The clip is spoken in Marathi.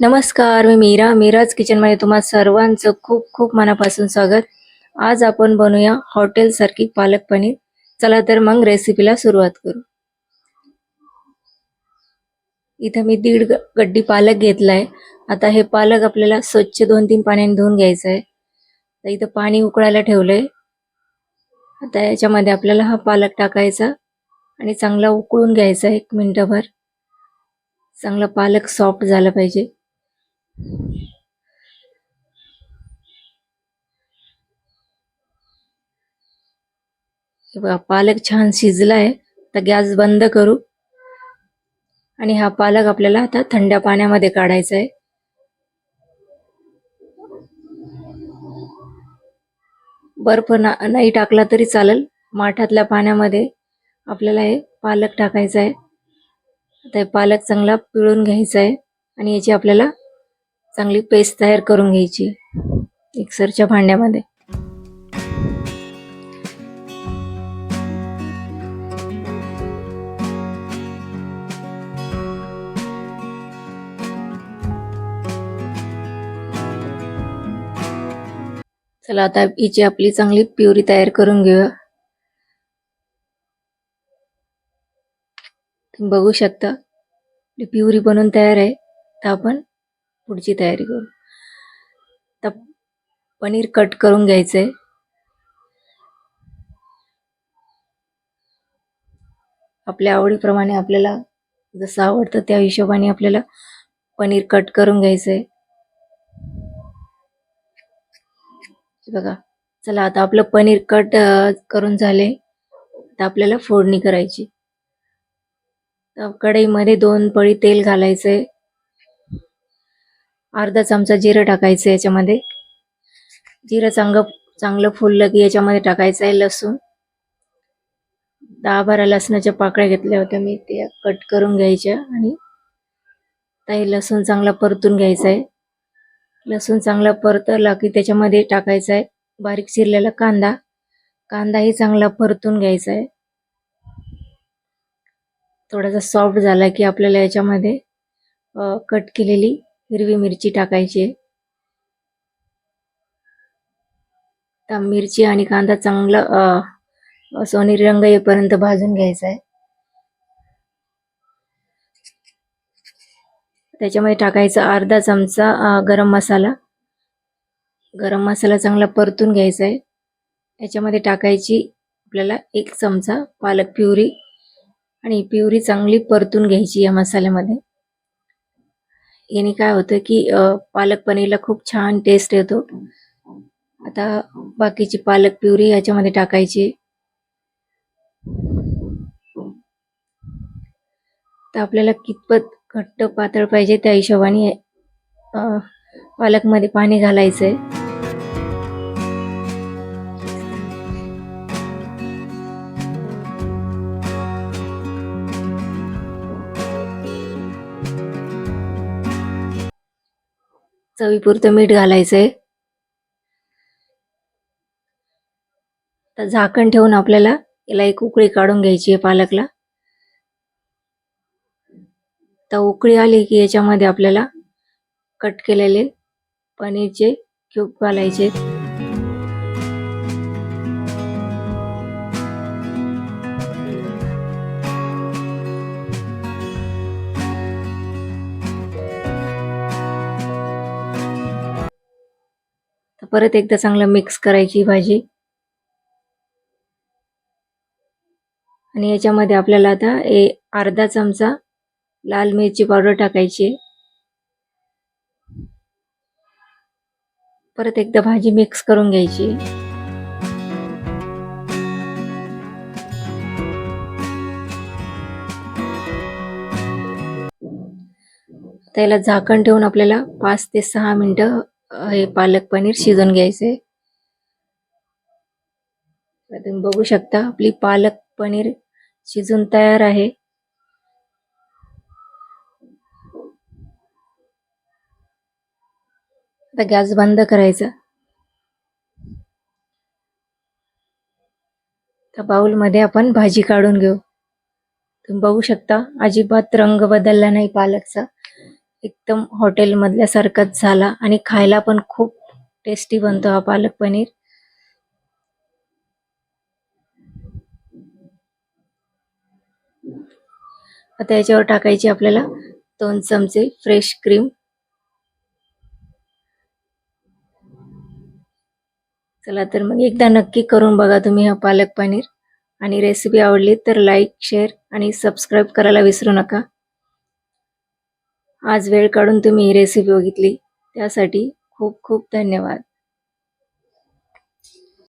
नमस्कार, मी मीराज किचनमध्ये तुम्हा सर्वांचं खूप खूप मनापासून स्वागत. आज आपण बनवूया हॉटेलसारखी पालक पनीर. चला तर मग रेसिपीला सुरुवात करू. इथं मी दीड गड्डी पालक घेतलाय. आता हे पालक आपल्याला स्वच्छ 2-3 पाण्याने धुवून घ्यायचं आहे. तर इथं पाणी उकळायला ठेवलंय. आता याच्यामध्ये आपल्याला हा पालक टाकायचा आणि चांगला उकळून घ्यायचा 1 मिनिटभर. चांगला पालक सॉफ्ट झाला पाहिजे. पालक छान शिजलाय. तर गॅस बंद करू आणि हा पालक आपल्याला आता थंड पाण्यामध्ये काढायचा आहे. बर्फ नाही टाकला तरी चालेल. माठातल्या पाण्यामध्ये आपल्याला हे पालक टाकायचा आहे. आता हे पालक चांगला पिळून घ्यायचा आहे आणि याची आपल्याला चांगली पेस्ट तयार करून घ्यायची मिक्सरच्या भांड्यामध्ये. चला आता हिची आपली चांगली प्युरी तयार करून घेऊया. तुम्ही बघू शकता प्युरी बनवून तयार आहे. तर आपण पुढची तयारी करू. तर पनीर कट करून घ्यायचंय. आपल्या आवडीप्रमाणे आपल्याला जसं आवडतं त्या हिशोबाने आपल्याला पनीर कट करून घ्यायचंय. बघा, चला आता आपलं पनीर कट करून झाले. तर आपल्याला फोडणी करायची. तर कढईमध्ये 2 पळी तेल घालायचंय. अर्धा चमचा जिरं टाकायचं याच्यामध्ये. जिरं चांगलं फुललं की याच्यामध्ये टाकायचं आहे लसूण. 10-12 लसणाच्या पाकळ्या घेतल्या होत्या मी, त्या कट करून घ्यायच्या आणि हे लसूण चांगला परतून घ्यायचा आहे. लसूण चांगला परतला की त्याच्यामध्ये टाकायचा आहे बारीक चिरलेला कांदा. कांदाही चांगला परतून घ्यायचा आहे. थोडासा सॉफ्ट झाला की आपल्याला याच्यामध्ये कट केलेली हिरवी मिरची टाकायची आहे. तर मिरची आणि कांदा चांगला सोनेरी रंग येईपर्यंत भाजून घ्यायचा आहे. त्याच्यामध्ये टाकायचा अर्धा चमचा गरम मसाला. गरम मसाला चांगला परतून घ्यायचा आहे. याच्यामध्ये टाकायची आपल्याला 1 चमचा पालक प्युरी आणि प्युरी चांगली परतून घ्यायची या मसाल्यामध्ये. याने काय होतं की पालक पनीरला खूप छान टेस्ट येतो. आता बाकीची पालक प्युरी याच्यामध्ये टाकायची. तर आपल्याला कितपत घट्ट पातळ पाहिजे त्या हिशोबाने पालकमध्ये पाणी घालायचंय. चवीपुरतं मीठ घालायचंय. तर झाकण ठेवून आपल्याला याला एक उकळी काढून घ्यायची आहे पालकला. तर उकळी आली की याच्यामध्ये आपल्याला कट केलेले पनीरचे क्यूब घालायचे. तर परत एकदा चांगलं मिक्स करायची भाजी. आणि याच्यामध्ये आपल्याला आता अर्धा चमचा लाल मिरची पावडर टाकायची. परत एकदा भाजी मिक्स करून घ्यायची. त्याला झाकण ठेवून आपल्याला 5 ते 6 मिनिटं हे पालक पनीर शिजून घ्यायचे. तुम्ही बघू शकता आपली पालक पनीर शिजून तयार आहे. आता गॅस बंद करायचा. तर बाउल मध्ये आपण भाजी काढून घेऊ. तुम्ही बघू शकता अजिबात रंग बदलला नाही पालकचा. एकदम हॉटेलमधल्यासारखाच झाला आणि खायला पण खूप टेस्टी बनतो हा पालक पनीर. आता याच्यावर टाकायची आपल्याला 2 चमचे फ्रेश क्रीम. चला तर मग एकदा नक्की करून बघा तुम्ही हा पालक पनीर. आणि रेसिपी आवडली तर लाईक, शेअर आणि सबस्क्राईब करायला विसरू नका. आज वेळ काढून तुम्ही ही रेसिपी बघितली त्यासाठी खूप खूप धन्यवाद.